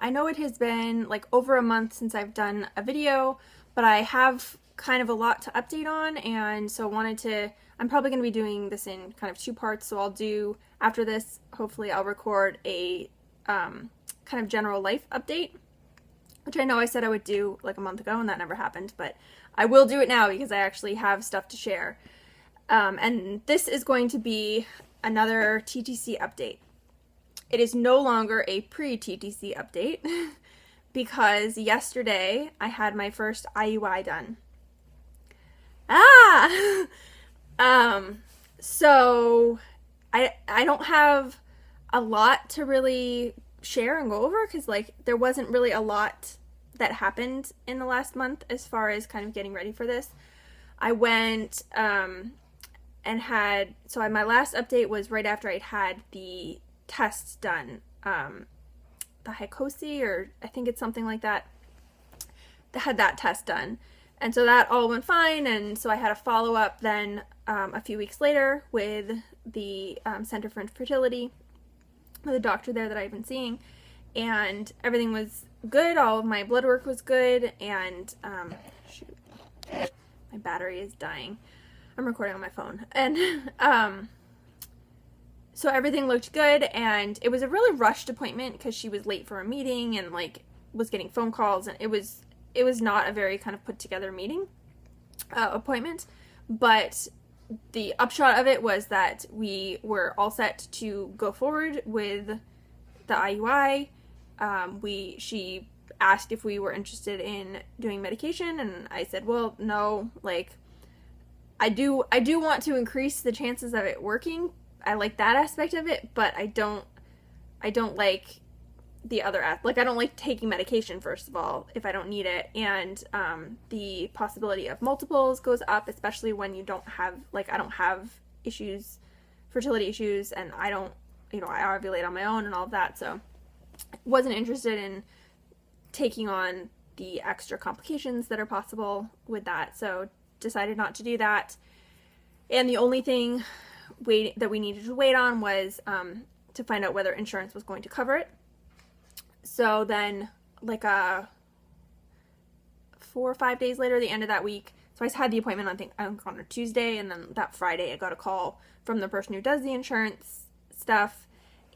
I know it has been like over a month since I've done a video, but I have kind of a lot to update on, and so I'm probably going to be doing this in kind of two parts, so I'll do, after this, hopefully I'll record a kind of general life update, which I know I said I would do like a month ago, and that never happened, but I will do it now because I actually have stuff to share. And this is going to be another TTC update. It is no longer a pre-TTC update because yesterday I had my first IUI done. So I don't have a lot to really share and go over because like there wasn't really a lot that happened in the last month as far as kind of getting ready for this. I went and my last update was right after I'd had the tests done, the Hycosi, or I think it's something like that. I had that test done, and so that all went fine, and so I had a follow-up then a few weeks later with the Center for Infertility, with a doctor there that I've been seeing, and everything was good. All of my blood work was good, and shoot, my battery is dying. I'm recording on my phone, and so everything looked good, and it was a really rushed appointment because she was late for a meeting and like was getting phone calls, and it was not a very kind of put together appointment, but the upshot of it was that we were all set to go forward with the IUI. She asked if we were interested in doing medication, and I said, well, no, like I do want to increase the chances of it working. I like that aspect of it, but I don't like the other like I don't like taking medication, first of all, if I don't need it, and the possibility of multiples goes up, especially when you don't have, like, I don't have fertility issues, and I don't, I ovulate on my own and all of that, so wasn't interested in taking on the extra complications that are possible with that, so decided not to do that. And the only thing that we needed to wait on was to find out whether insurance was going to cover it. So then, like 4 or 5 days later, the end of that week, so I had the appointment on a Tuesday, and then that Friday I got a call from the person who does the insurance stuff,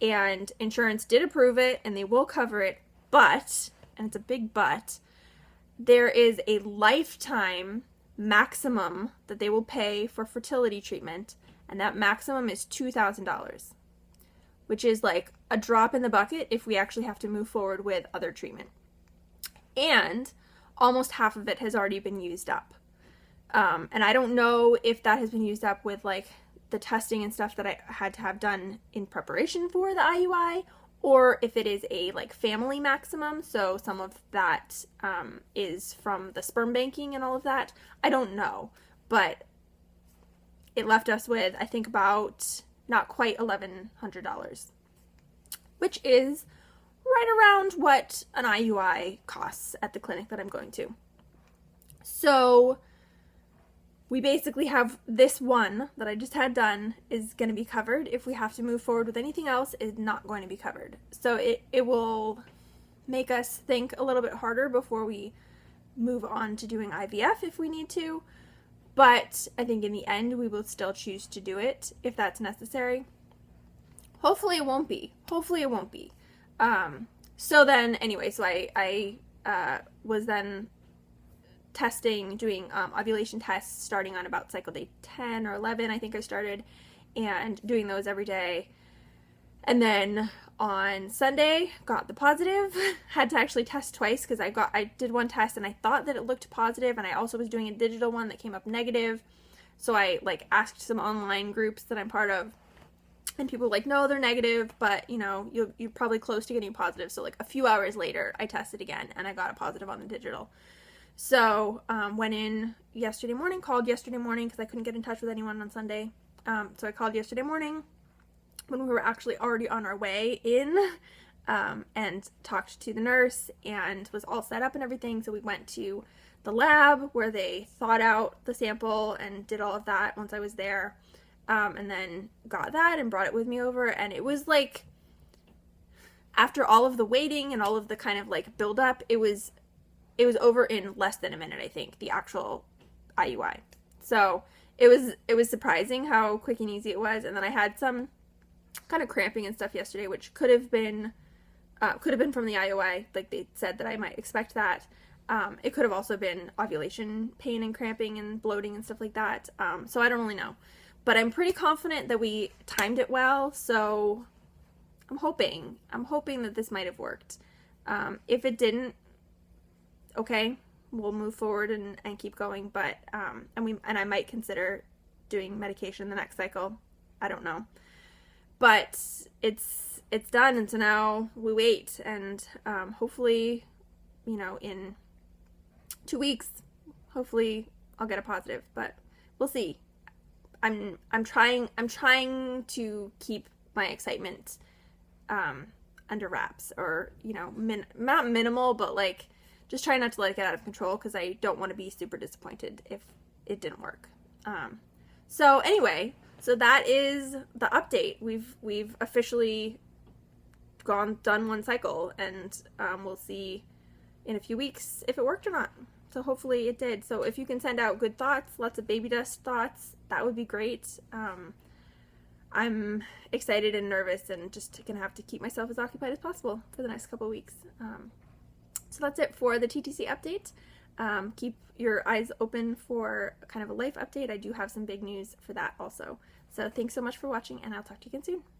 and insurance did approve it, and they will cover it, but, and it's a big but, there is a lifetime maximum that they will pay for fertility treatment, and that maximum is $2,000, which is like a drop in the bucket if we actually have to move forward with other treatment. And almost half of it has already been used up. And I don't know if that has been used up with like the testing and stuff that I had to have done in preparation for the IUI, or if it is a like family maximum, so some of that is from the sperm banking and all of that. I don't know, but it left us with, I think, about not quite $1,100, which is right around what an IUI costs at the clinic that I'm going to. So we basically have this one that I just had done is going to be covered. If we have to move forward with anything else, it's not going to be covered. So it will make us think a little bit harder before we move on to doing IVF if we need to. But I think in the end, we will still choose to do it if that's necessary. Hopefully it won't be. So then, anyway, so I was then doing ovulation tests starting on about cycle day 10 or 11, I think I started, and doing those every day. And then on Sunday, got the positive. Had to actually test twice because I did one test and I thought that it looked positive, and I also was doing a digital one that came up negative. So I like asked some online groups that I'm part of, and people were like, no, they're negative, but you're probably close to getting positive. So like a few hours later, I tested again and I got a positive on the digital. So went in yesterday morning, called yesterday morning because I couldn't get in touch with anyone on Sunday. So I called yesterday morning when we were actually already on our way in, and talked to the nurse and was all set up and everything. So we went to the lab where they thawed out the sample and did all of that once I was there, and then got that and brought it with me over. And it was like, after all of the waiting and all of the kind of like build up, it was over in less than a minute, I think, the actual IUI. So it was surprising how quick and easy it was. And then I had some kind of cramping and stuff yesterday, which could have been from the IUI. Like they said that I might expect that. It could have also been ovulation pain and cramping and bloating and stuff like that. So I don't really know. But I'm pretty confident that we timed it well, so I'm hoping that this might have worked. If it didn't, okay, we'll move forward and keep going. But and I might consider doing medication the next cycle. I don't know, but it's done, and so now we wait, and hopefully, in 2 weeks, hopefully I'll get a positive. But we'll see. I'm trying to keep my excitement under wraps, or not minimal, but like just try not to let it get out of control, because I don't want to be super disappointed if it didn't work. So anyway, so that is the update. We've officially done one cycle, and we'll see in a few weeks if it worked or not. So hopefully it did. So if you can send out good thoughts, lots of baby dust thoughts, that would be great. I'm excited and nervous, and just gonna have to keep myself as occupied as possible for the next couple of weeks. So that's it for the TTC update. Keep your eyes open for kind of a life update. I do have some big news for that also. So thanks so much for watching, and I'll talk to you again soon.